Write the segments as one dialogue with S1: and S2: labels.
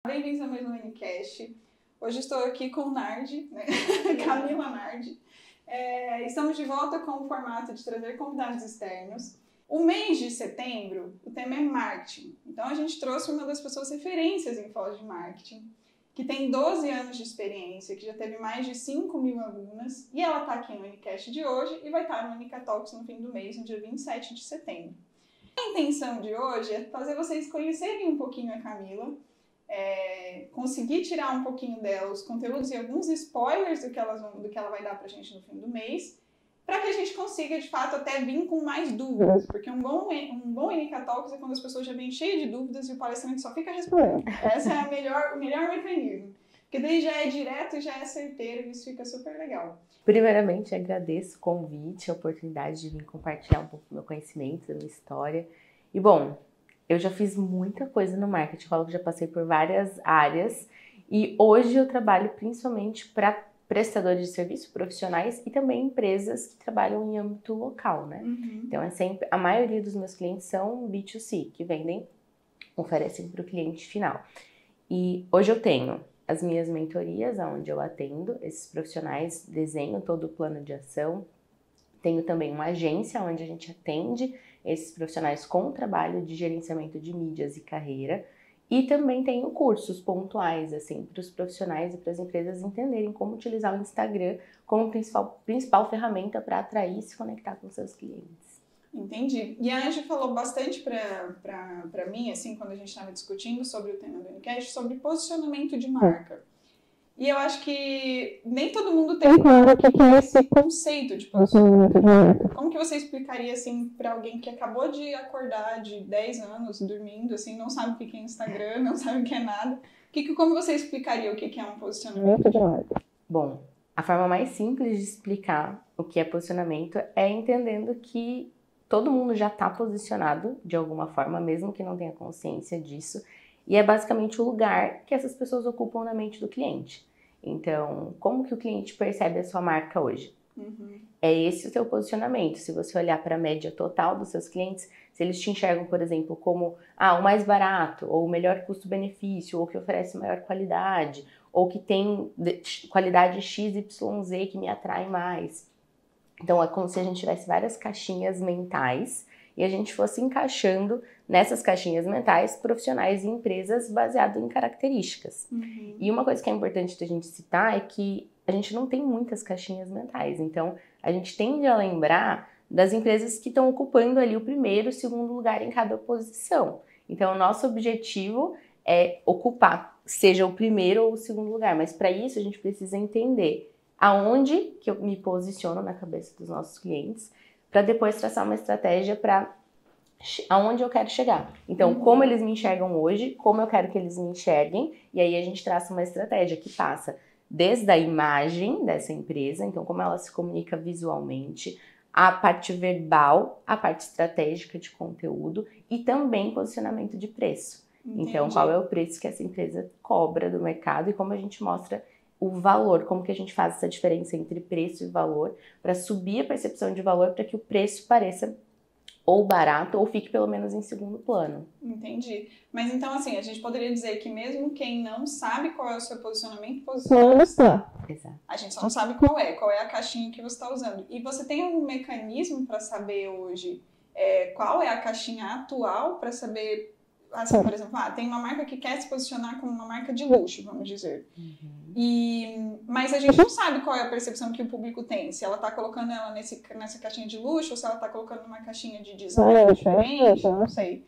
S1: Bem-vindos a mais um Unicast. Hoje estou aqui com Nardi, né? Camila Nardi. Estamos de volta com o formato de trazer convidados externos. O mês de setembro, o tema é marketing. Então a gente trouxe uma das pessoas referências em falas de marketing, que tem 12 anos de experiência, que já teve mais de 5.000 alunas, e ela está aqui no Unicast de hoje e vai estar no Unicatalks no fim do mês, no dia 27 de setembro. A intenção de hoje é fazer vocês conhecerem um pouquinho a Camila, conseguir tirar um pouquinho dela os conteúdos e alguns spoilers do que ela vai dar pra gente no fim do mês, para que a gente consiga, de fato, até vir com mais dúvidas, porque um bom Unicatalks é quando as pessoas já vêm cheias de dúvidas e o palestrante só fica respondendo. Esse é o melhor mecanismo, porque daí já é direto e já é certeiro e isso fica super legal.
S2: Primeiramente, agradeço o convite, a oportunidade de vir compartilhar um pouco do meu conhecimento, da minha história. E, bom, eu já fiz muita coisa no marketing, eu falo que já passei por várias áreas e hoje eu trabalho principalmente para prestadores de serviço profissionais e também empresas que trabalham em âmbito local, né?
S1: Uhum.
S2: Então, a maioria dos meus clientes são B2C, que oferecem para o cliente final. E hoje eu tenho as minhas mentorias, onde eu atendo esses profissionais, desenho todo o plano de ação. Tenho também uma agência onde a gente atende esses profissionais com o trabalho de gerenciamento de mídias e carreira. E também tenho cursos pontuais, assim, para os profissionais e para as empresas entenderem como utilizar o Instagram como principal ferramenta para atrair e se conectar com seus clientes.
S1: Entendi. E a Angie falou bastante para mim, assim, quando a gente estava discutindo sobre o tema do Unicast, sobre posicionamento de marca. E eu acho que nem todo mundo tem claro o que é esse conceito de posicionamento de marca. Como que você explicaria, assim, para alguém que acabou de acordar de 10 anos, dormindo, assim, não sabe o que é Instagram, não sabe o que é nada? Como você explicaria o que é um posicionamento de marca?
S2: Bom, a forma mais simples de explicar o que é posicionamento é entendendo que todo mundo já está posicionado de alguma forma, mesmo que não tenha consciência disso, e é basicamente o lugar que essas pessoas ocupam na mente do cliente. Então, como que o cliente percebe a sua marca hoje?
S1: Uhum.
S2: É esse o seu posicionamento. Se você olhar para a média total dos seus clientes, se eles te enxergam, por exemplo, como o mais barato, ou o melhor custo-benefício, ou que oferece maior qualidade, ou que tem qualidade XYZ que me atrai mais. Então, é como se a gente tivesse várias caixinhas mentais e a gente fosse encaixando nessas caixinhas mentais profissionais e empresas baseado em características.
S1: Uhum.
S2: E uma coisa que é importante da gente citar é que a gente não tem muitas caixinhas mentais. Então, a gente tende a lembrar das empresas que estão ocupando ali o primeiro e segundo lugar em cada posição. Então, o nosso objetivo é ocupar, seja o primeiro ou o segundo lugar. Mas para isso, a gente precisa entender aonde que eu me posiciono na cabeça dos nossos clientes, para depois traçar uma estratégia para aonde eu quero chegar. Então, como eles me enxergam hoje, como eu quero que eles me enxerguem, e aí a gente traça uma estratégia que passa desde a imagem dessa empresa, então como ela se comunica visualmente, a parte verbal, a parte estratégica de conteúdo e também posicionamento de preço.
S1: Entendi.
S2: Então, qual é o preço que essa empresa cobra do mercado e como a gente mostra o valor, como que a gente faz essa diferença entre preço e valor para subir a percepção de valor para que o preço pareça ou barato ou fique pelo menos em segundo plano.
S1: Entendi. Mas então, assim, a gente poderia dizer que mesmo quem não sabe qual é o seu posicionamento, posicionamento está.
S2: Exato.
S1: A gente só não sabe qual é a caixinha que você está usando. E você tem algum mecanismo para saber hoje qual é a caixinha atual para saber, assim, por exemplo, tem uma marca que quer se posicionar como uma marca de luxo, vamos dizer. Mas a gente não sabe qual é a percepção que o público tem. Se ela está colocando ela nessa caixinha de luxo ou se ela está colocando numa caixinha de design diferente, não sei.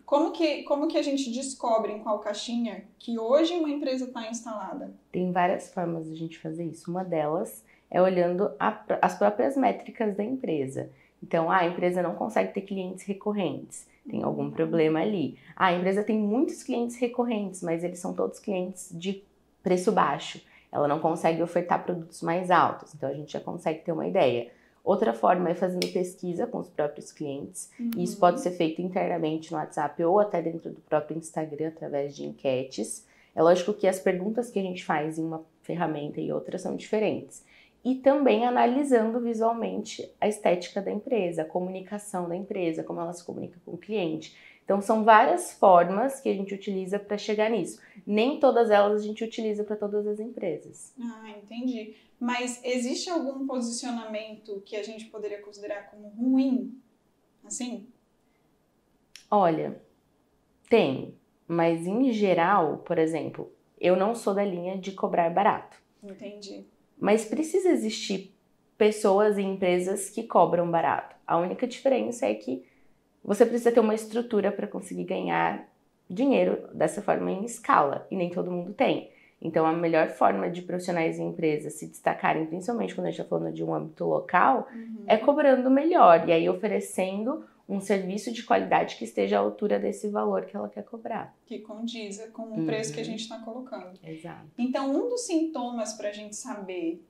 S1: Como que a gente descobre em qual caixinha que hoje uma empresa está instalada?
S2: Tem várias formas de a gente fazer isso. Uma delas é olhando as próprias métricas da empresa. Então, a empresa não consegue ter clientes recorrentes. Tem algum problema ali. A empresa tem muitos clientes recorrentes, mas eles são todos clientes de preço baixo. Ela não consegue ofertar produtos mais altos. Então, a gente já consegue ter uma ideia. Outra forma é fazendo pesquisa com os próprios clientes. E isso pode ser feito internamente no WhatsApp ou até dentro do próprio Instagram, através de enquetes. É lógico que as perguntas que a gente faz em uma ferramenta e outra são diferentes. E também analisando visualmente a estética da empresa, a comunicação da empresa, como ela se comunica com o cliente. Então, Então, são várias formas que a gente utiliza para chegar nisso. Nem todas elas a gente utiliza para todas as empresas.
S1: Ah, entendi. Mas existe algum posicionamento que a gente poderia considerar como ruim? Assim?
S2: Olha, tem, mas em geral, por exemplo, eu não sou da linha de cobrar barato.
S1: Entendi.
S2: Mas precisa existir pessoas e empresas que cobram barato. A única diferença é que você precisa ter uma estrutura para conseguir ganhar dinheiro dessa forma em escala, e nem todo mundo tem. Então, a melhor forma de profissionais e empresas se destacarem, principalmente quando a gente está falando de um âmbito local, é cobrando melhor e aí oferecendo um serviço de qualidade que esteja à altura desse valor que ela quer cobrar.
S1: Que condiza com o preço que a gente está colocando.
S2: Exato.
S1: Então, um dos sintomas para a gente saber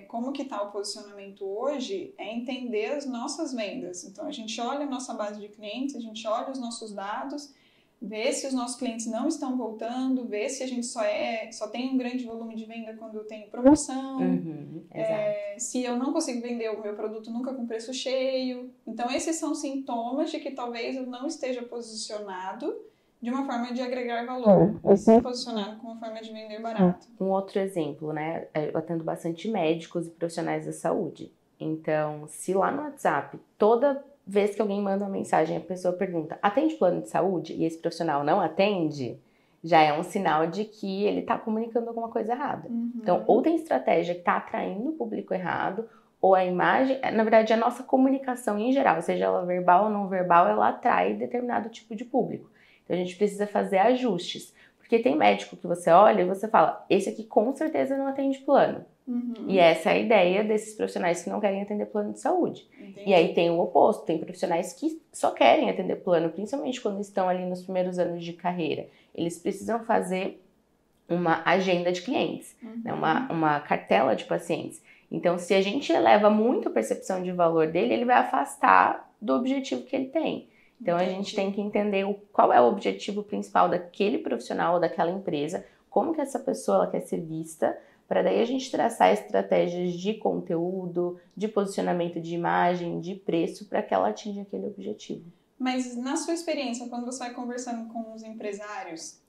S1: como que está o posicionamento hoje é entender as nossas vendas. Então, a gente olha a nossa base de clientes, a gente olha os nossos dados, vê se os nossos clientes não estão voltando, vê se a gente só tem um grande volume de venda quando tem promoção, se eu não consigo vender o meu produto nunca com preço cheio. Então, esses são sintomas de que talvez eu não esteja posicionado de uma forma de agregar valor, e se posicionado com uma forma de vender barato.
S2: Um outro exemplo, né? Eu atendo bastante médicos e profissionais da saúde. Então, se lá no WhatsApp, toda vez que alguém manda uma mensagem, a pessoa pergunta, atende plano de saúde? E esse profissional não atende, já é um sinal de que ele está comunicando alguma coisa errada. Então, ou tem estratégia que está atraindo o público errado, ou a imagem, na verdade, a nossa comunicação em geral, seja ela verbal ou não verbal, ela atrai determinado tipo de público. Então, a gente precisa fazer ajustes. Porque tem médico que você olha e você fala, esse aqui com certeza não atende plano. E essa é a ideia desses profissionais que não querem atender plano de saúde.
S1: Entendi.
S2: E aí tem o oposto, tem profissionais que só querem atender plano, principalmente quando estão ali nos primeiros anos de carreira. Eles precisam fazer uma agenda de clientes, né? uma cartela de pacientes. Então, se a gente eleva muito a percepção de valor dele, ele vai afastar do objetivo que ele tem. Então, a gente tem que entender qual é o objetivo principal daquele profissional, daquela empresa, como que essa pessoa ela quer ser vista, para daí a gente traçar estratégias de conteúdo, de posicionamento de imagem, de preço, para que ela atinja aquele objetivo.
S1: Mas na sua experiência, quando você vai conversando com os empresários,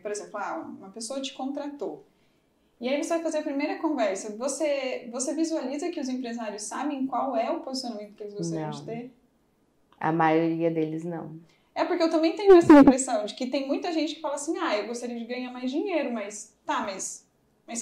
S1: por exemplo, uma pessoa te contratou, e aí você vai fazer a primeira conversa, você visualiza que os empresários sabem qual é o posicionamento que eles gostariam de ter?
S2: A maioria deles não.
S1: É porque eu também tenho essa impressão de que tem muita gente que fala assim, eu gostaria de ganhar mais dinheiro, mas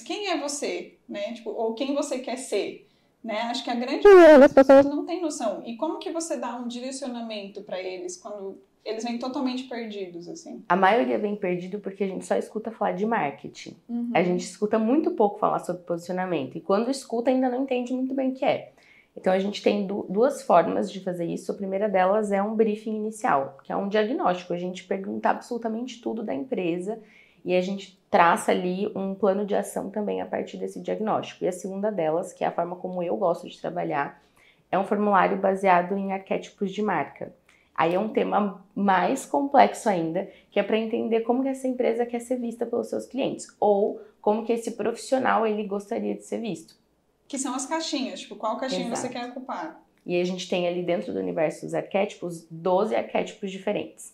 S1: quem é você, né? Tipo, ou quem você quer ser, né? Acho que a grande maioria das pessoas não tem noção. E como que você dá um direcionamento para eles quando eles vêm totalmente perdidos, assim?
S2: A maioria vem perdido porque a gente só escuta falar de marketing. A gente escuta muito pouco falar sobre posicionamento. E quando escuta, ainda não entende muito bem o que é. Então, a gente tem duas formas de fazer isso. A primeira delas é um briefing inicial, que é um diagnóstico. A gente pergunta absolutamente tudo da empresa e a gente traça ali um plano de ação também a partir desse diagnóstico. E a segunda delas, que é a forma como eu gosto de trabalhar, é um formulário baseado em arquétipos de marca. Aí é um tema mais complexo ainda, que é para entender como que essa empresa quer ser vista pelos seus clientes, ou como que esse profissional ele gostaria de ser visto.
S1: Que são as caixinhas, tipo, qual caixinha você quer ocupar.
S2: E a gente tem ali dentro do universo dos arquétipos, 12 arquétipos diferentes.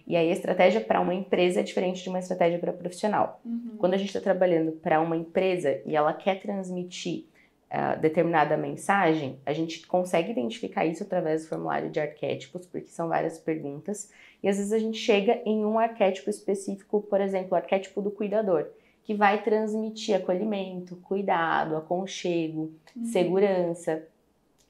S2: E aí a estratégia para uma empresa é diferente de uma estratégia para profissional. Quando a gente está trabalhando para uma empresa e ela quer transmitir determinada mensagem, a gente consegue identificar isso através do formulário de arquétipos, porque são várias perguntas. E às vezes a gente chega em um arquétipo específico, por exemplo, o arquétipo do cuidador, que vai transmitir acolhimento, cuidado, aconchego, segurança.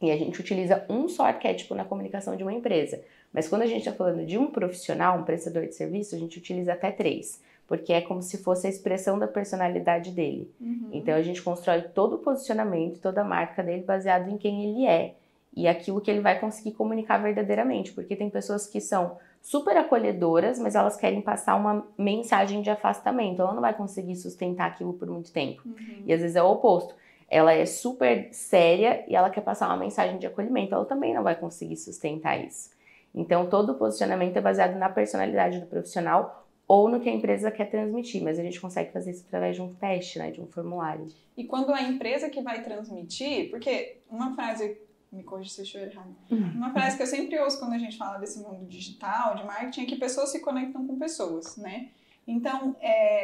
S2: E a gente utiliza um só arquétipo na comunicação de uma empresa. Mas quando a gente está falando de um profissional, um prestador de serviço, a gente utiliza até 3, porque é como se fosse a expressão da personalidade dele. Então a gente constrói todo o posicionamento, toda a marca dele baseado em quem ele é e aquilo que ele vai conseguir comunicar verdadeiramente, porque tem pessoas que são super acolhedoras, mas elas querem passar uma mensagem de afastamento, ela não vai conseguir sustentar aquilo por muito tempo. E às vezes é o oposto, ela é super séria e ela quer passar uma mensagem de acolhimento, ela também não vai conseguir sustentar isso. Então todo o posicionamento é baseado na personalidade do profissional ou no que a empresa quer transmitir, mas a gente consegue fazer isso através de um teste, né, de um formulário.
S1: E quando a empresa que vai transmitir, porque uma frase me corrija se eu estiver errado. Uma frase que eu sempre ouço quando a gente fala desse mundo digital, de marketing, é que pessoas se conectam com pessoas, né? Então,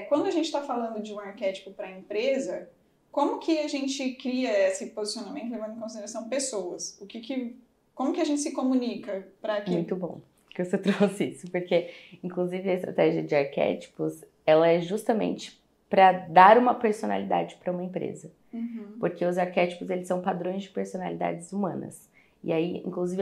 S1: quando a gente está falando de um arquétipo para a empresa, como que a gente cria esse posicionamento levando em consideração pessoas? Como que a gente se comunica para que...
S2: Muito bom que você trouxe isso, porque, inclusive, a estratégia de arquétipos, ela é justamente para dar uma personalidade para uma empresa. Porque os arquétipos, eles são padrões de personalidades humanas. E aí, inclusive,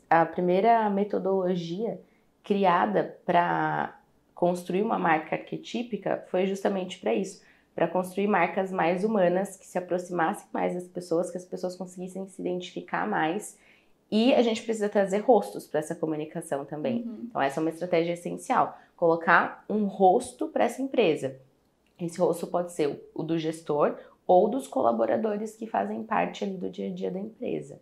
S2: a primeira metodologia criada para construir uma marca arquetípica foi justamente para isso, para construir marcas mais humanas, que se aproximassem mais das pessoas, que as pessoas conseguissem se identificar mais. E a gente precisa trazer rostos para essa comunicação também. Então, essa é uma estratégia essencial. Colocar um rosto para essa empresa. Esse rosto pode ser o do gestor ou dos colaboradores que fazem parte ali do dia a dia da empresa.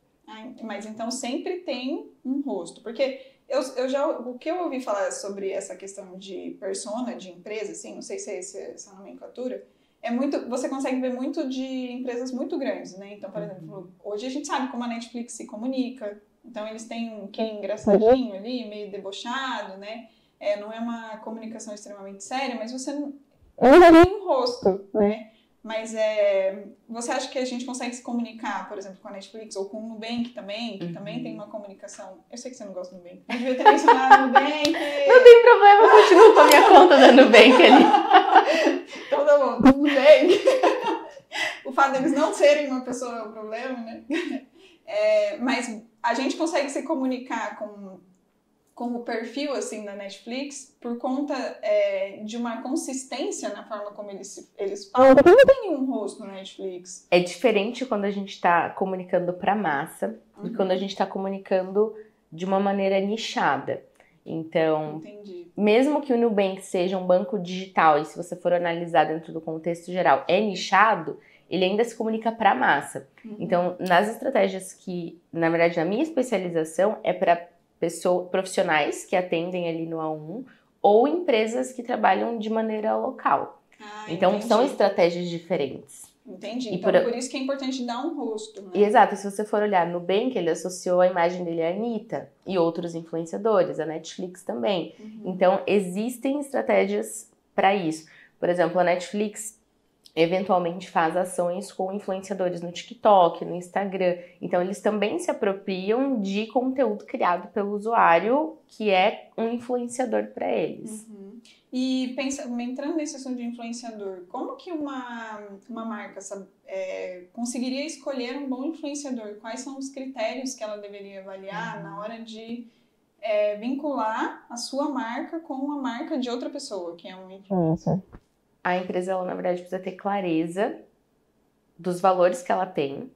S1: Mas então sempre tem um rosto, porque o que eu ouvi falar sobre essa questão de persona, de empresa, assim, não sei se é essa nomenclatura, você consegue ver muito de empresas muito grandes, né? Então, por exemplo, hoje a gente sabe como a Netflix se comunica, então eles têm um quê engraçadinho ali, meio debochado, né? Não é uma comunicação extremamente séria, mas você não tem um rosto, né? Mas você acha que a gente consegue se comunicar, por exemplo, com a Netflix ou com o Nubank também, que também tem uma comunicação... Eu sei que você não gosta do Nubank. Eu devia ter mencionado o Nubank.
S2: Não tem problema, eu continuo com a minha conta da Nubank ali.
S1: Então tá bom, tudo bem. O fato deles não serem uma pessoa é um problema, né? Mas a gente consegue se comunicar com o perfil, assim, da Netflix por conta de uma consistência na forma como eles falam. Porque não tem nenhum rosto na Netflix.
S2: É diferente quando a gente está comunicando para massa e quando a gente está comunicando de uma maneira nichada. Então, mesmo que o Nubank seja um banco digital e se você for analisar dentro do contexto geral, é nichado, ele ainda se comunica para massa. Então, nas estratégias que, na verdade, na minha especialização, é para profissionais que atendem ali no A1 ou empresas que trabalham de maneira local. Então, são estratégias diferentes.
S1: Entendi. Então, por isso que é importante dar um rosto, né?
S2: Exato. E se você for olhar no Nubank, ele associou a imagem dele à Anitta e outros influenciadores, a Netflix também. Então, existem estratégias para isso. Por exemplo, a Netflix eventualmente faz ações com influenciadores no TikTok, no Instagram. Então, eles também se apropriam de conteúdo criado pelo usuário, que é um influenciador para eles.
S1: E entrando nesse assunto de influenciador, como que uma marca conseguiria escolher um bom influenciador? Quais são os critérios que ela deveria avaliar na hora de vincular a sua marca com a marca de outra pessoa, que é um influencer?
S2: A empresa, ela, na verdade, precisa ter clareza dos valores que ela tem,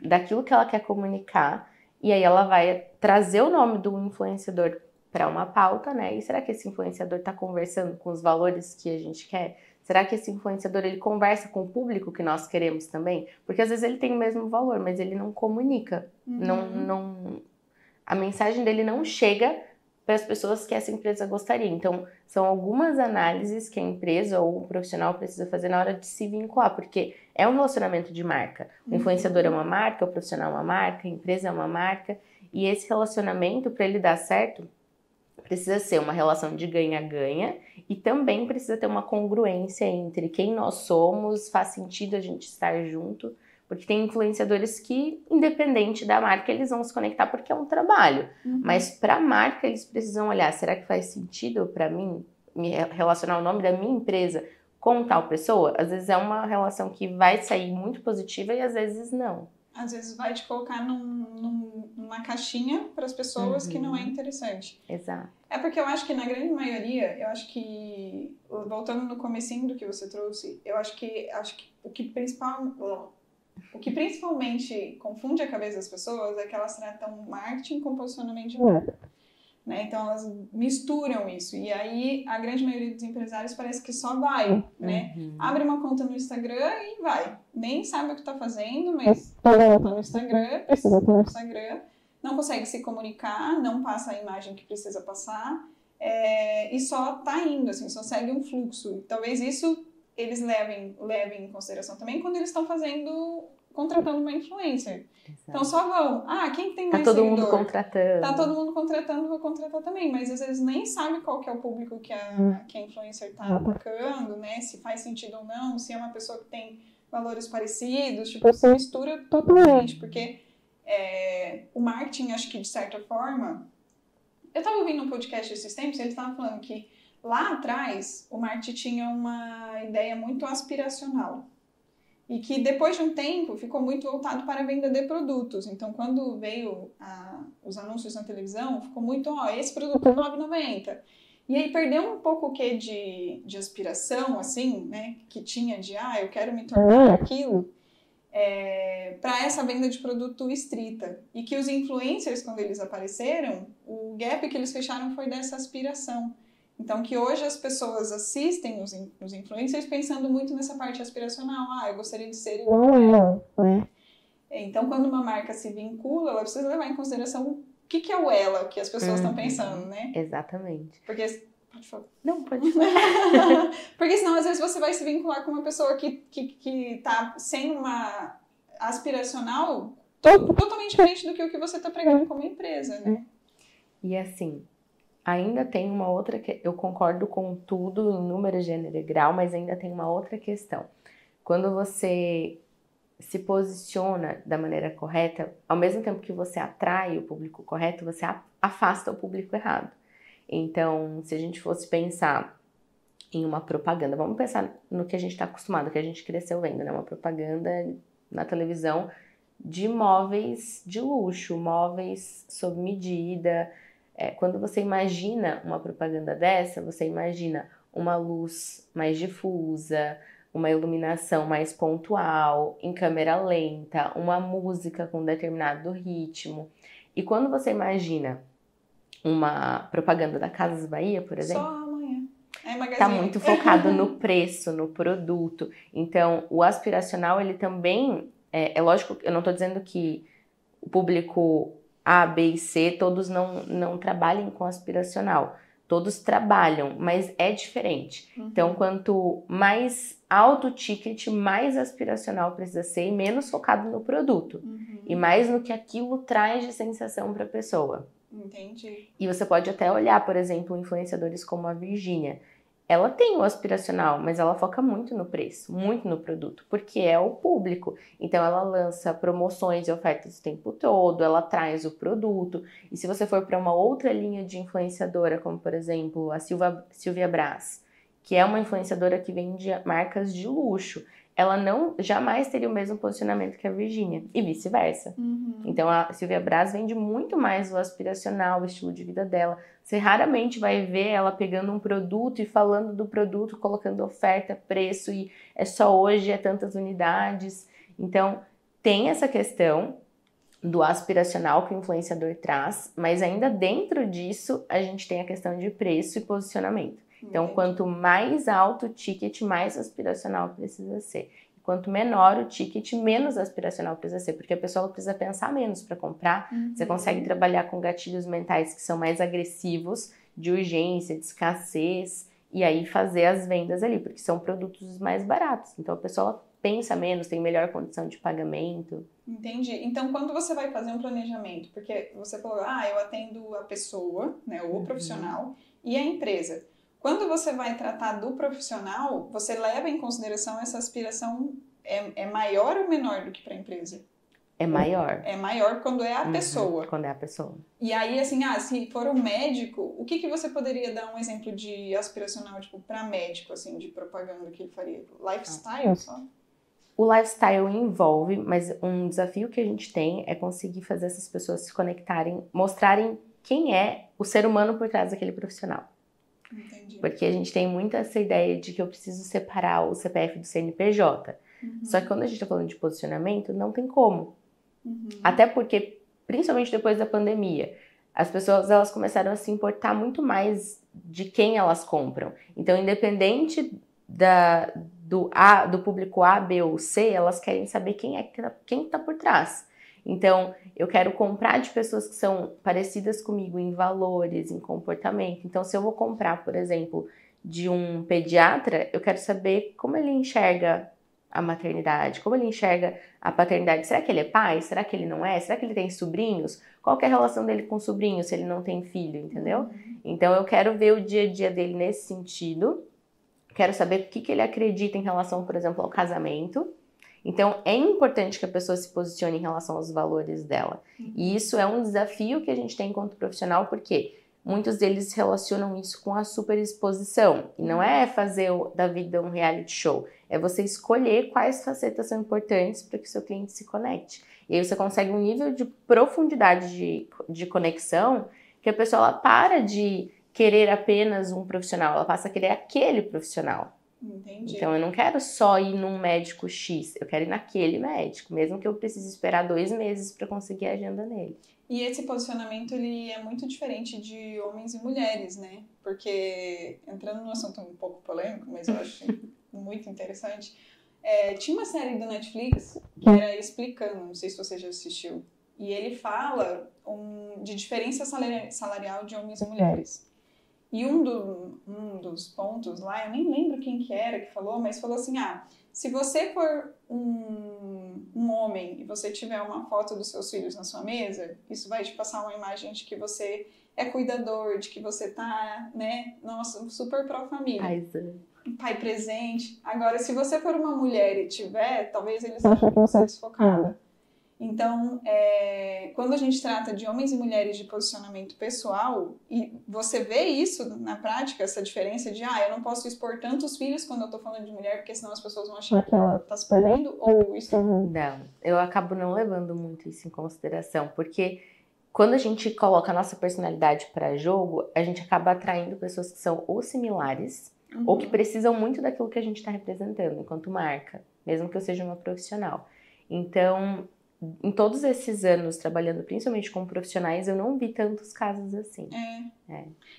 S2: daquilo que ela quer comunicar, e aí ela vai trazer o nome do influenciador para uma pauta, né? E será que esse influenciador está conversando com os valores que a gente quer? Será que esse influenciador, ele conversa com o público que nós queremos também? Porque às vezes ele tem o mesmo valor, mas ele não comunica. A mensagem dele não chega para as pessoas que essa empresa gostaria. Então, são algumas análises que a empresa ou o profissional precisa fazer na hora de se vincular, porque é um relacionamento de marca. O influenciador é uma marca, o profissional é uma marca, a empresa é uma marca, e esse relacionamento, para ele dar certo, precisa ser uma relação de ganha-ganha e também precisa ter uma congruência entre quem nós somos, faz sentido a gente estar junto, porque tem influenciadores que, independente da marca, eles vão se conectar porque é um trabalho. Mas para a marca, eles precisam olhar, será que faz sentido para mim me relacionar o nome da minha empresa com tal pessoa? Às vezes é uma relação que vai sair muito positiva e às vezes não.
S1: Às vezes vai te colocar numa caixinha para as pessoas que não é interessante.
S2: Exato.
S1: É porque eu acho que na grande maioria, eu acho que, voltando no comecinho do que você trouxe, eu acho que o que principalmente confunde a cabeça das pessoas é que elas tratam marketing com posicionamento de marca. Né? Então elas misturam isso. E aí a grande maioria dos empresários parece que só vai, né? Abre uma conta no Instagram e vai. Nem sabe o que está fazendo, mas tá no Instagram, precisa estar no Instagram. Não consegue se comunicar, não passa a imagem que precisa passar. E só tá indo, assim, só segue um fluxo. Talvez isso eles levem em consideração também quando eles estão fazendo contratando uma influencer.
S2: Exato.
S1: Então só vão, quem tem mais
S2: Tá todo
S1: seguidor?
S2: mundo contratando.
S1: Tá todo mundo contratando, vou contratar também, mas às vezes nem sabe qual que é o público que a influencer tá atacando, né? Se faz sentido ou não, se é uma pessoa que tem valores parecidos, tipo, se mistura totalmente, porque o marketing, acho que de certa forma, eu tava ouvindo um podcast esses tempos e eles estavam falando que lá atrás o marketing tinha uma ideia muito aspiracional. E que depois de um tempo ficou muito voltado para a venda de produtos. Então, quando veio os anúncios na televisão, ficou muito, esse produto é R$ 9,90. E aí perdeu um pouco o quê de aspiração, assim, né? Que tinha de, eu quero me tornar aquilo, para essa venda de produto estrita. E que os influencers, quando eles apareceram, o gap que eles fecharam foi dessa aspiração. Então, que hoje as pessoas assistem os influencers pensando muito nessa parte aspiracional. Eu gostaria de ser igual a ela, né? Então, quando uma marca se vincula, ela precisa levar em consideração o que é o ela que as pessoas estão pensando, né?
S2: Exatamente.
S1: Porque... Pode falar.
S2: Não, pode falar.
S1: Porque senão, às vezes, você vai se vincular com uma pessoa que tá sendo uma aspiracional totalmente diferente do que o que você tá pregando como empresa, né?
S2: E assim... Ainda tem uma outra, eu concordo com tudo em número, gênero e grau, mas ainda tem uma outra questão. Quando você se posiciona da maneira correta, ao mesmo tempo que você atrai o público correto, você afasta o público errado. Então, se a gente fosse pensar em uma propaganda, vamos pensar no que a gente está acostumado, que a gente cresceu vendo, né? Uma propaganda na televisão de móveis de luxo, móveis sob medida. Quando você imagina uma propaganda dessa, você imagina uma luz mais difusa, uma iluminação mais pontual, em câmera lenta, uma música com determinado ritmo. E quando você imagina uma propaganda da Casas Bahia, por exemplo,
S1: só amanhã.
S2: Tá muito focado no preço, no produto. Então, o aspiracional, ele também... É lógico, eu não estou dizendo que o público A, B e C, todos não trabalhem com aspiracional. Todos trabalham, mas é diferente. Então, quanto mais alto o ticket, mais aspiracional precisa ser e menos focado no produto. E mais no que aquilo traz de sensação para a pessoa.
S1: Entendi.
S2: E você pode até olhar, por exemplo, influenciadores como a Virgínia. Ela tem o aspiracional, mas ela foca muito no preço, muito no produto, porque é o público. Então ela lança promoções e ofertas o tempo todo, ela traz o produto. E se você for para uma outra linha de influenciadora, como por exemplo a Silvia Braz, que é uma influenciadora que vende marcas de luxo, ela jamais teria o mesmo posicionamento que a Virgínia, e vice-versa. Então a Silvia Braz vende muito mais o aspiracional, o estilo de vida dela. Você raramente vai ver ela pegando um produto e falando do produto, colocando oferta, preço, e é só hoje, é tantas unidades. Então tem essa questão do aspiracional que o influenciador traz, mas ainda dentro disso a gente tem a questão de preço e posicionamento. Então, quanto mais alto o ticket, mais aspiracional precisa ser. Quanto menor o ticket, menos aspiracional precisa ser, porque a pessoa precisa pensar menos para comprar. Você consegue trabalhar com gatilhos mentais que são mais agressivos, de urgência, de escassez, e aí fazer as vendas ali, porque são produtos mais baratos. Então, a pessoa pensa menos, tem melhor condição de pagamento.
S1: Entendi. Então, quando você vai fazer um planejamento, porque você falou, eu atendo a pessoa, né, o profissional, e a empresa. Quando você vai tratar do profissional, você leva em consideração essa aspiração é maior ou menor do que para a empresa?
S2: É maior.
S1: É maior quando é a pessoa.
S2: Quando é a pessoa.
S1: E aí, assim, se for um médico, o que você poderia dar um exemplo de aspiracional, tipo, para médico, assim, de propaganda que ele faria? Lifestyle só?
S2: O lifestyle envolve, mas um desafio que a gente tem é conseguir fazer essas pessoas se conectarem, mostrarem quem é o ser humano por trás daquele profissional.
S1: Entendi.
S2: Porque a gente tem muito essa ideia de que eu preciso separar o CPF do CNPJ. Só que quando a gente está falando de posicionamento, não tem como. Até porque, principalmente depois da pandemia, as pessoas elas começaram a se importar muito mais de quem elas compram. Então, independente do público A, B ou C, elas querem saber quem está por trás. Então, eu quero comprar de pessoas que são parecidas comigo em valores, em comportamento. Então, se eu vou comprar, por exemplo, de um pediatra, eu quero saber como ele enxerga a maternidade, como ele enxerga a paternidade. Será que ele é pai? Será que ele não é? Será que ele tem sobrinhos? Qual que é a relação dele com sobrinhos se ele não tem filho, entendeu? Então eu quero ver o dia a dia dele nesse sentido. Quero saber o que ele acredita em relação, por exemplo, ao casamento. Então, é importante que a pessoa se posicione em relação aos valores dela. E isso é um desafio que a gente tem enquanto profissional, porque muitos deles relacionam isso com a superexposição. E não é fazer da vida um reality show. É você escolher quais facetas são importantes para que o seu cliente se conecte. E aí você consegue um nível de profundidade de conexão que a pessoa ela para de querer apenas um profissional, ela passa a querer aquele profissional.
S1: Entendi.
S2: Então, eu não quero só ir num médico X, eu quero ir naquele médico, mesmo que eu precise esperar 2 meses para conseguir a agenda nele.
S1: E esse posicionamento, ele é muito diferente de homens e mulheres, né? Porque, entrando num assunto um pouco polêmico, mas eu acho muito interessante, tinha uma série do Netflix que era Explicando, não sei se você já assistiu, e ele fala de diferença salarial de homens e mulheres. E um dos pontos lá, eu nem lembro quem que era que falou, mas falou assim, se você for um homem e você tiver uma foto dos seus filhos na sua mesa, isso vai te passar uma imagem de que você é cuidador, de que você tá, né, nossa, super pró-família. Pai presente. Agora, se você for uma mulher e tiver, talvez eles achem que você é desfocada. Então, quando a gente trata de homens e mulheres de posicionamento pessoal, e você vê isso na prática, essa diferença de, eu não posso expor tantos filhos quando eu tô falando de mulher, porque senão as pessoas vão achar que ela tá se perdendo, ou isso...
S2: Não, eu acabo não levando muito isso em consideração, porque quando a gente coloca a nossa personalidade para jogo, a gente acaba atraindo pessoas que são ou similares, ou que precisam muito daquilo que a gente está representando, enquanto marca, mesmo que eu seja uma profissional. Então... em todos esses anos trabalhando principalmente com profissionais, eu não vi tantos casos assim.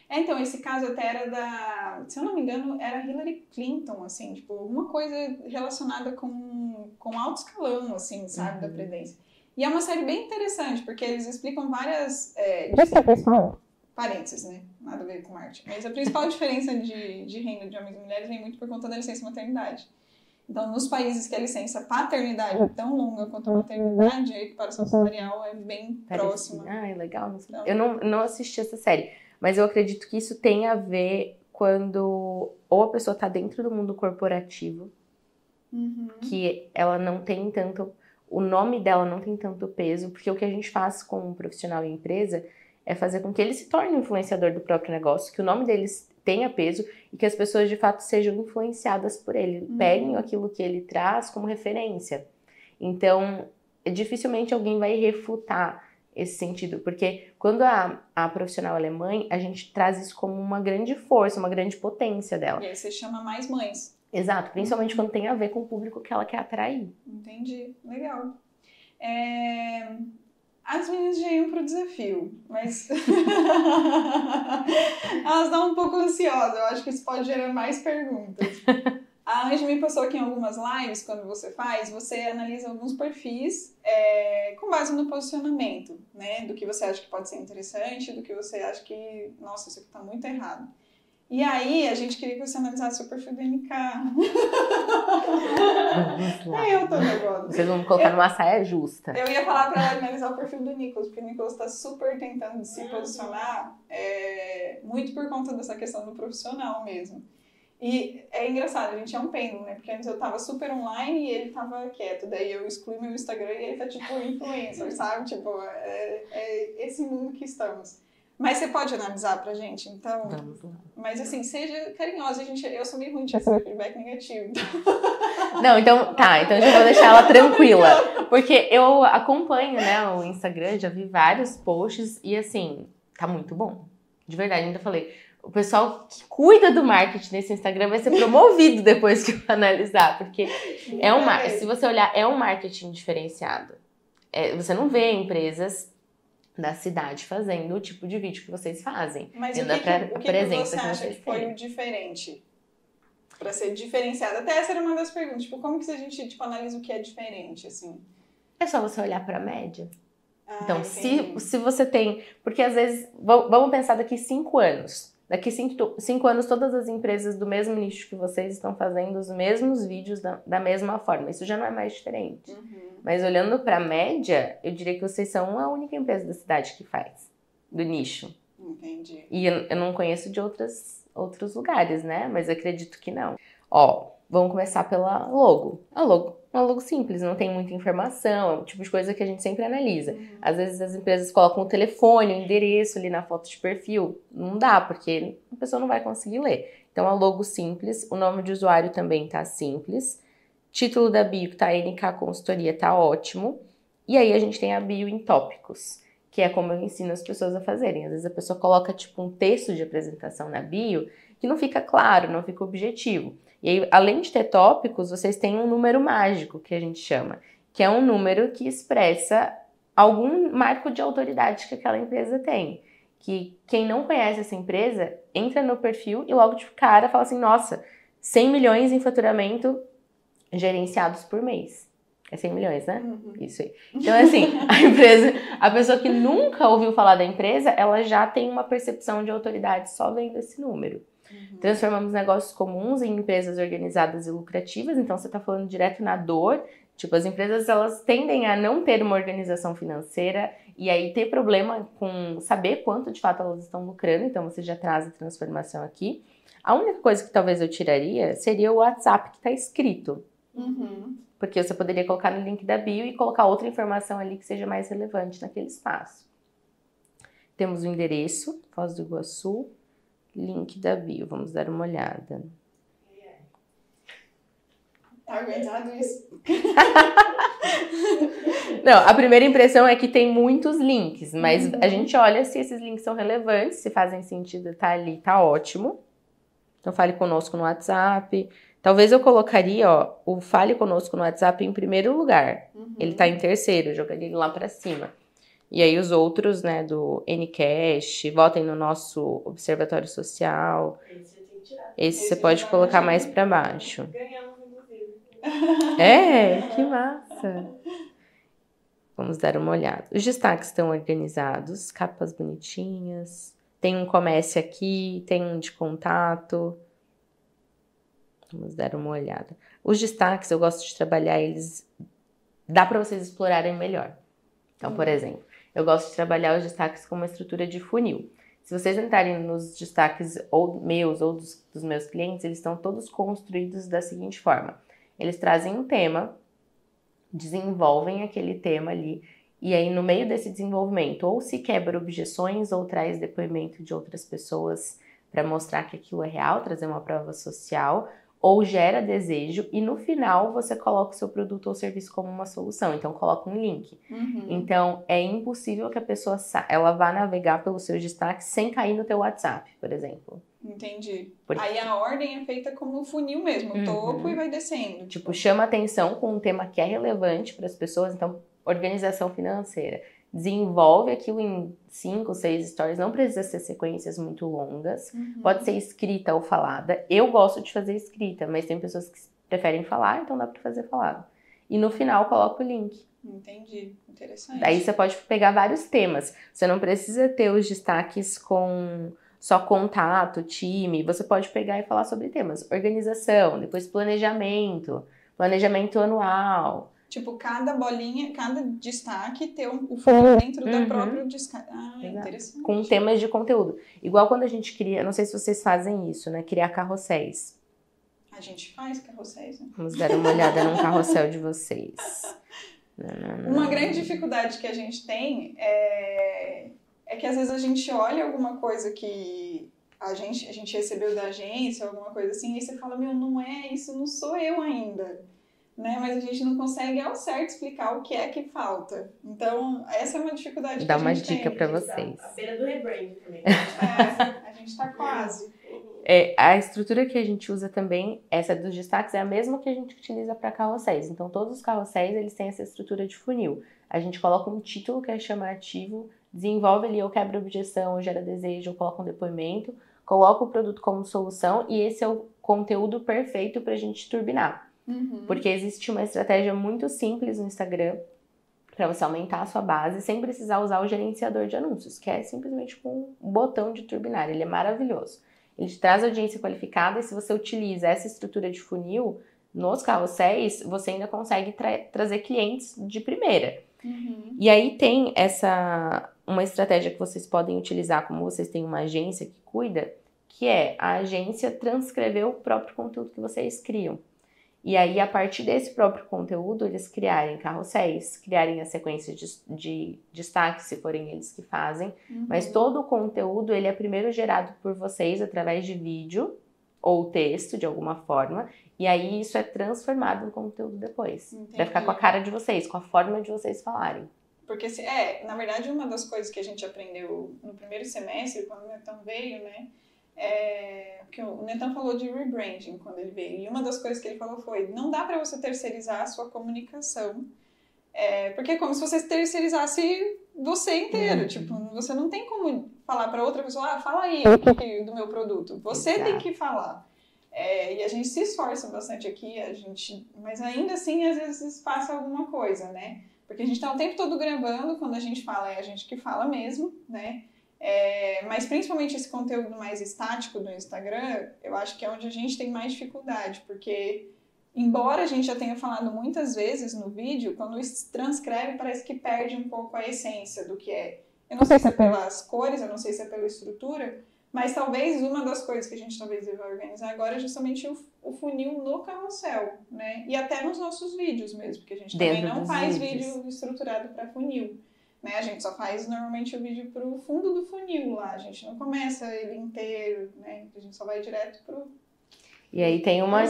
S1: Então, esse caso até era se eu não me engano, era Hillary Clinton, assim, tipo, alguma coisa relacionada com alto escalão, assim, sabe, da presidência. E é uma série bem interessante, porque eles explicam várias... parênteses, né? Nada a ver com arte. Mas a principal diferença de renda de homens e mulheres vem muito por conta da licença maternidade. Então, nos países que a licença paternidade é tão longa quanto a maternidade, a equiparação salarial é bem próxima.
S2: Legal. Eu não assisti essa série, mas eu acredito que isso tem a ver quando ou a pessoa está dentro do mundo corporativo, que ela não tem tanto... o nome dela não tem tanto peso, porque o que a gente faz com um profissional em empresa é fazer com que ele se torne um influenciador do próprio negócio, que o nome deles tenha peso e que as pessoas de fato sejam influenciadas por ele, peguem aquilo que ele traz como referência. Então, dificilmente alguém vai refutar esse sentido, porque quando a profissional ela é mãe, a gente traz isso como uma grande força, uma grande potência dela.
S1: E aí você chama mais mães.
S2: Exato, principalmente quando tem a ver com o público que ela quer atrair.
S1: Entendi, legal. As meninas já iam pro desafio, mas elas estão um pouco ansiosas. Eu acho que isso pode gerar mais perguntas. A Angie me passou aqui em algumas lives, quando você faz, você analisa alguns perfis com base no posicionamento, né? Do que você acha que pode ser interessante, do que você acha que, nossa, isso aqui tá muito errado. E aí, a gente queria que você analisasse o perfil do NK.
S2: Vamos lá.
S1: Eu tô nervosa.
S2: Vocês vão me colocar numa saia justa.
S1: Eu ia falar pra ela analisar o perfil do Nicolas, porque o Nicolas tá super tentando se posicionar, muito por conta dessa questão do profissional mesmo. E é engraçado, a gente é um pêndulo, né? Porque antes eu tava super online e ele tava quieto. Daí eu excluí meu Instagram e ele tá tipo influencer, sabe? Tipo, é esse mundo que estamos. Mas você pode analisar pra gente, então?
S2: Vamos lá.
S1: Mas assim, seja carinhosa, eu sou meio ruim de receber feedback negativo.
S2: Não, então eu já vou deixar ela tranquila. Porque eu acompanho, né, o Instagram, já vi vários posts e assim, tá muito bom. De verdade, ainda falei. O pessoal que cuida do marketing nesse Instagram vai ser promovido depois que eu analisar, porque se você olhar, é um marketing diferenciado. Você não vê empresas da cidade fazendo o tipo de vídeo que vocês fazem.
S1: Mas o que você acha que foi o diferente? Para ser diferenciado. Até essa era uma das perguntas. Tipo, como que a gente analisa o que é diferente, assim?
S2: É só você olhar para a média. Então, se você tem... Porque às vezes, vamos pensar daqui 5 anos. Daqui 5 anos, todas as empresas do mesmo nicho que vocês estão fazendo os mesmos vídeos da mesma forma. Isso já não é mais diferente. Mas olhando para a média, eu diria que vocês são a única empresa da cidade que faz, do nicho.
S1: Entendi.
S2: E eu não conheço de outros lugares, né? Mas eu acredito que não. Ó, vamos começar pela logo. A logo é uma logo simples, não tem muita informação, é o tipo de coisa que a gente sempre analisa. Às vezes as empresas colocam o telefone, o endereço ali na foto de perfil. Não dá, porque a pessoa não vai conseguir ler. Então, a logo simples, o nome de usuário também tá simples. Título da bio, que tá NK Consultoria, tá ótimo. E aí a gente tem a bio em tópicos, que é como eu ensino as pessoas a fazerem. Às vezes a pessoa coloca tipo um texto de apresentação na bio que não fica claro, não fica objetivo. E aí, além de ter tópicos, vocês têm um número mágico, que a gente chama, que é um número que expressa algum marco de autoridade que aquela empresa tem. Que quem não conhece essa empresa entra no perfil e logo de cara fala assim, nossa, 100 milhões em faturamento gerenciados por mês. É 100 milhões, né? Isso aí. Então, assim, a pessoa que nunca ouviu falar da empresa, ela já tem uma percepção de autoridade só vendo esse número. Transformamos negócios comuns em empresas organizadas e lucrativas, então você está falando direto na dor. Tipo, as empresas, elas tendem a não ter uma organização financeira e aí ter problema com saber quanto de fato elas estão lucrando, então você já traz a transformação aqui. A única coisa que talvez eu tiraria seria o WhatsApp que está escrito. Porque você poderia colocar no link da bio e colocar outra informação ali que seja mais relevante naquele espaço. Temos o endereço, Foz do Iguaçu, link da bio, vamos dar uma olhada.
S1: Tá aguentado isso?
S2: Não, a primeira impressão é que tem muitos links, mas a gente olha se esses links são relevantes, se fazem sentido tá ali, tá ótimo. Então fale conosco no WhatsApp. Talvez eu colocaria, ó, o Fale Conosco no WhatsApp em primeiro lugar. Ele tá em terceiro, eu jogaria ele lá pra cima. E aí os outros, né, do Ncast, votem no nosso Observatório Social. Esse você pode colocar mais pra baixo.
S3: Ganhamos, inclusive.
S2: Que massa! Vamos dar uma olhada. Os destaques estão organizados, capas bonitinhas. Tem um comércio aqui, tem um de contato. Vamos dar uma olhada. Os destaques, eu gosto de trabalhar eles... Dá para vocês explorarem melhor. Então, por exemplo, eu gosto de trabalhar os destaques com uma estrutura de funil. Se vocês entrarem nos destaques ou meus ou dos meus clientes, eles estão todos construídos da seguinte forma. Eles trazem um tema, desenvolvem aquele tema ali, e aí no meio desse desenvolvimento ou se quebra objeções ou traz depoimento de outras pessoas para mostrar que aquilo é real, trazer uma prova social, ou gera desejo, e no final você coloca o seu produto ou serviço como uma solução, então coloca um link. Então é impossível que a pessoa ela vá navegar pelos seus destaques sem cair no teu WhatsApp, por exemplo.
S1: Entendi. Aí a ordem é feita como um funil mesmo, o topo e vai descendo.
S2: Tipo, chama atenção com um tema que é relevante para as pessoas, então organização financeira. Desenvolve aquilo em 5, 6 stories, não precisa ser sequências muito longas, pode ser escrita ou falada. Eu gosto de fazer escrita, mas tem pessoas que preferem falar, então dá para fazer falado. E no final coloca o link.
S1: Entendi, interessante.
S2: Daí você pode pegar vários temas, você não precisa ter os destaques com só contato, time, você pode pegar e falar sobre temas. Organização, depois planejamento anual.
S1: Tipo, cada bolinha, cada destaque ter o funil dentro da própria destaque. Interessante.
S2: Com temas de conteúdo. Igual quando a gente cria, não sei se vocês fazem isso, né? Criar carrosséis.
S1: A gente faz carrosséis, né?
S2: Vamos dar uma olhada num carrossel de vocês.
S1: Uma grande dificuldade que a gente tem é que às vezes a gente olha alguma coisa que a gente recebeu da agência, alguma coisa assim, e você fala, meu, não é isso, não sou eu ainda. Né? Mas a gente não consegue ao certo explicar o que é que falta. Então, essa é uma dificuldade que a gente tem.
S2: Dá uma dica para vocês.
S3: A beira do rebrand também.
S1: A gente tá quase.
S2: A estrutura que a gente usa também, essa dos destaques, é a mesma que a gente utiliza para carrosséis. Então, todos os carrosséis, eles têm essa estrutura de funil. A gente coloca um título que é chamativo, desenvolve ali ou quebra objeção, ou gera desejo, ou coloca um depoimento, coloca o produto como solução e esse é o conteúdo perfeito para a gente turbinar. Porque existe uma estratégia muito simples no Instagram, para você aumentar a sua base sem precisar usar o gerenciador de anúncios, que é simplesmente com um botão de turbinar. Ele é maravilhoso. Ele te traz audiência qualificada e se você utiliza essa estrutura de funil nos carrosséis, você ainda consegue trazer clientes de primeira.
S1: Uhum.
S2: E aí tem uma estratégia que vocês podem utilizar, como vocês têm uma agência que cuida, que é a agência transcrever o próprio conteúdo que vocês criam. E aí, a partir desse próprio conteúdo, eles criarem carrosséis, criarem a sequência de destaque, se forem eles que fazem.
S1: Uhum.
S2: Mas todo o conteúdo, ele é primeiro gerado por vocês através de vídeo ou texto, de alguma forma. E aí, isso é transformado em conteúdo depois.
S1: Entendi.
S2: Vai ficar com a cara de vocês, com a forma de vocês falarem.
S1: Porque, na verdade, uma das coisas que a gente aprendeu no primeiro semestre, quando o Netão veio, né? Porque o Netão falou de rebranding quando ele veio. E uma das coisas que ele falou foi, não dá para você terceirizar a sua comunicação. Porque é como se você terceirizasse você inteiro. Tipo, você não tem como falar para outra pessoa, fala aí do meu produto. Você tem que falar. E a gente se esforça bastante aqui, mas ainda assim, às vezes passa alguma coisa, né? Porque a gente tá o tempo todo gravando, quando a gente fala, é a gente que fala mesmo, né? Mas principalmente esse conteúdo mais estático do Instagram, eu acho que é onde a gente tem mais dificuldade, porque embora a gente já tenha falado muitas vezes no vídeo, quando transcreve parece que perde um pouco a essência do que é. Eu não sei se é pelas cores, eu não sei se é pela estrutura, mas talvez uma das coisas que a gente talvez deva organizar agora é justamente o funil no carrossel, né? E até nos nossos vídeos mesmo, porque a gente também não faz vídeo estruturado para funil. Né? A gente só faz normalmente o vídeo pro fundo do funil lá, a gente não começa ele inteiro, né? A gente só vai direto pro...
S2: E aí tem uma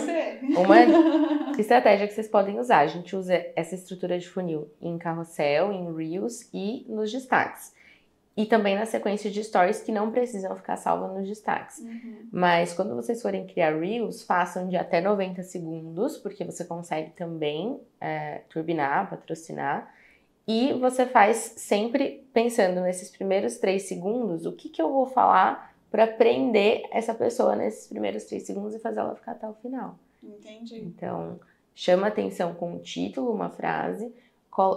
S2: estratégia que vocês podem usar. A gente usa essa estrutura de funil em carrossel, em Reels e nos destaques. E também na sequência de stories que não precisam ficar salvas nos destaques.
S1: Uhum.
S2: Mas quando vocês forem criar Reels, façam de até 90 segundos, porque você consegue também turbinar, patrocinar. E você faz sempre pensando nesses primeiros 3 segundos, o que eu vou falar para prender essa pessoa nesses primeiros 3 segundos e fazer ela ficar até o final.
S1: Entendi.
S2: Então, chama atenção com um título, uma frase.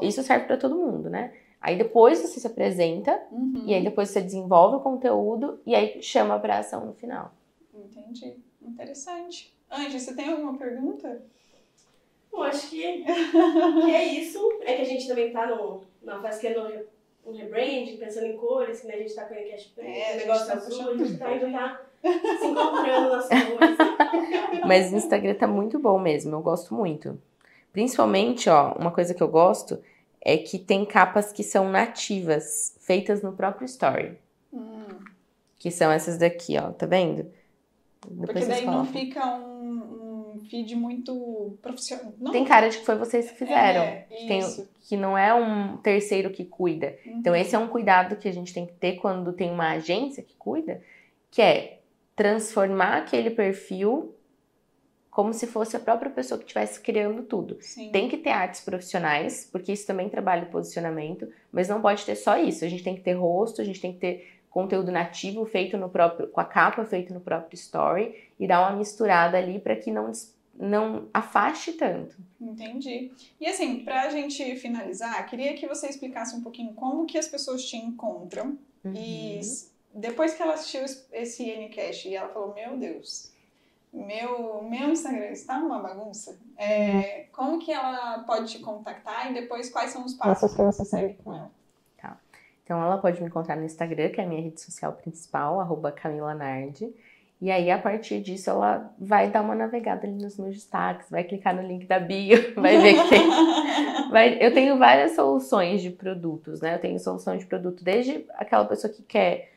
S2: Isso serve para todo mundo, né? Aí depois você se apresenta, e aí depois você desenvolve o conteúdo e aí chama para ação no final.
S1: Entendi. Interessante. Angie, você tem alguma pergunta?
S3: Eu acho que é isso. É que a gente também tá na fase que é no rebranding, pensando em cores, que né, a gente tá com a Cash Play, o negócio azul, a gente ainda tá se encontrando nas cores.
S2: Mas o Instagram tá muito bom mesmo, eu gosto muito. Principalmente, uma coisa que eu gosto é que tem capas que são nativas, feitas no próprio Story. Que são essas daqui, tá vendo?
S1: Depois porque daí não fica um feed muito profissional. Não.
S2: Tem cara de que foi vocês que fizeram.
S1: Isso.
S2: Que não é um terceiro que cuida. Então esse é um cuidado que a gente tem que ter quando tem uma agência que cuida, que é transformar aquele perfil como se fosse a própria pessoa que estivesse criando tudo.
S1: Sim.
S2: Tem que ter artes profissionais, porque isso também trabalha o posicionamento, mas não pode ter só isso. A gente tem que ter rosto, a gente tem que ter conteúdo nativo feito com a capa feito no próprio story e dar uma misturada ali para que não afaste tanto.
S1: Entendi. E assim, pra gente finalizar, queria que você explicasse um pouquinho como que as pessoas te encontram. E depois que ela assistiu esse Ncast e ela falou, meu Deus, meu Instagram está uma bagunça, como que ela pode te contactar e depois quais são os passos que você segue com ela?
S2: Tá. Então ela pode me encontrar no Instagram, que é a minha rede social principal, @CamilaNardi. E aí, a partir disso, ela vai dar uma navegada ali nos meus destaques, vai clicar no link da bio, vai ver que tem... Eu tenho várias soluções de produtos, né? Eu tenho solução de produto desde aquela pessoa que quer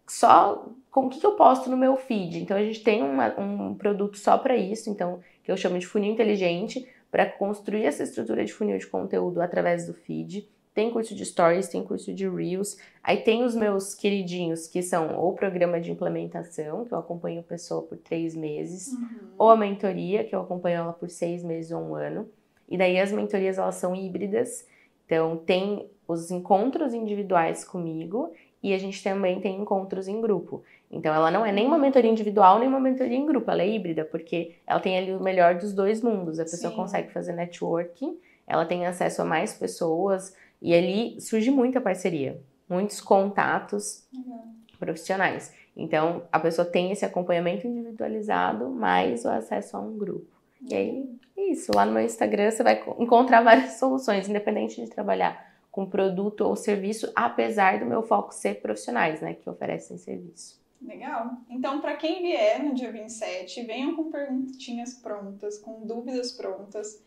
S2: só com o que eu posto no meu feed. Então, a gente tem um produto só para isso, então, que eu chamo de funil inteligente, para construir essa estrutura de funil de conteúdo através do feed. Tem curso de Stories, tem curso de Reels. Aí tem os meus queridinhos, que são ou o programa de implementação, que eu acompanho a pessoa por 3 meses, ou a mentoria, que eu acompanho ela por 6 meses ou 1 ano. E daí as mentorias, elas são híbridas. Então, tem os encontros individuais comigo e a gente também tem encontros em grupo. Então, ela não é nem uma mentoria individual, nem uma mentoria em grupo. Ela é híbrida, porque ela tem ali o melhor dos 2 mundos. A pessoa consegue fazer networking, ela tem acesso a mais pessoas. E ali surge muita parceria, muitos contatos profissionais. Então, a pessoa tem esse acompanhamento individualizado, mais o acesso a um grupo. E aí, é isso. Lá no meu Instagram você vai encontrar várias soluções, independente de trabalhar com produto ou serviço, apesar do meu foco ser profissionais, né, que oferecem serviço.
S1: Legal. Então, para quem vier no dia 27, venham com perguntinhas prontas, com dúvidas prontas.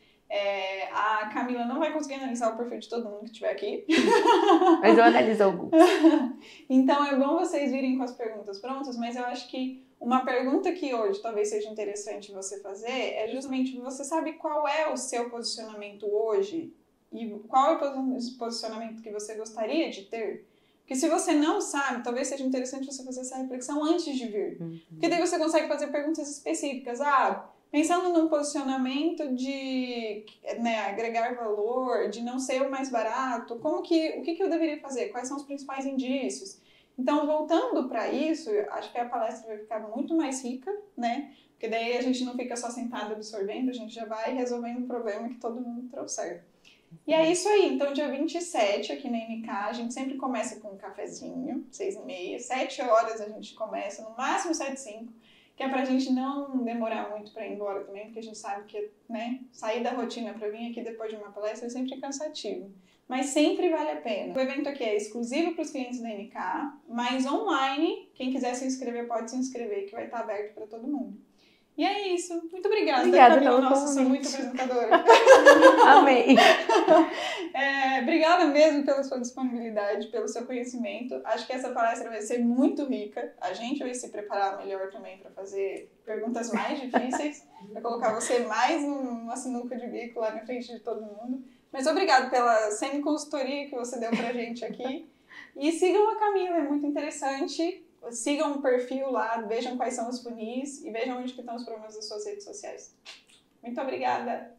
S1: A Camila não vai conseguir analisar o perfil de todo mundo que estiver aqui.
S2: Mas eu analiso alguns.
S1: Então, é bom vocês virem com as perguntas prontas, mas eu acho que uma pergunta que hoje talvez seja interessante você fazer é justamente, você sabe qual é o seu posicionamento hoje? E qual é o posicionamento que você gostaria de ter? Porque se você não sabe, talvez seja interessante você fazer essa reflexão antes de vir. Porque daí você consegue fazer perguntas específicas. Pensando num posicionamento de agregar valor, de não ser o mais barato, o que eu deveria fazer? Quais são os principais indícios? Então, voltando para isso, acho que a palestra vai ficar muito mais rica, né? Porque daí a gente não fica só sentado absorvendo, a gente já vai resolvendo o problema que todo mundo trouxer. E é isso aí, então dia 27 aqui na NK, a gente sempre começa com um cafezinho, 6h30, 7 horas a gente começa, no máximo 7h05, que é pra gente não demorar muito pra ir embora também, porque a gente sabe que, né, sair da rotina pra vir aqui depois de uma palestra é sempre cansativo. Mas sempre vale a pena. O evento aqui é exclusivo para os clientes da NK, mas online, quem quiser se inscrever pode se inscrever, que vai estar aberto para todo mundo. E é isso. Muito obrigada, Camila. Nossa, sou muito apresentadora.
S2: Amei.
S1: Obrigada mesmo pela sua disponibilidade, pelo seu conhecimento. Acho que essa palestra vai ser muito rica. A gente vai se preparar melhor também para fazer perguntas mais difíceis, para colocar você mais numa sinuca de bico lá na frente de todo mundo. Mas obrigada pela semi-consultoria que você deu pra gente aqui. E sigam a Camila, é muito interessante. Sigam o perfil lá, vejam quais são os funis e vejam onde que estão os problemas das suas redes sociais. Muito obrigada!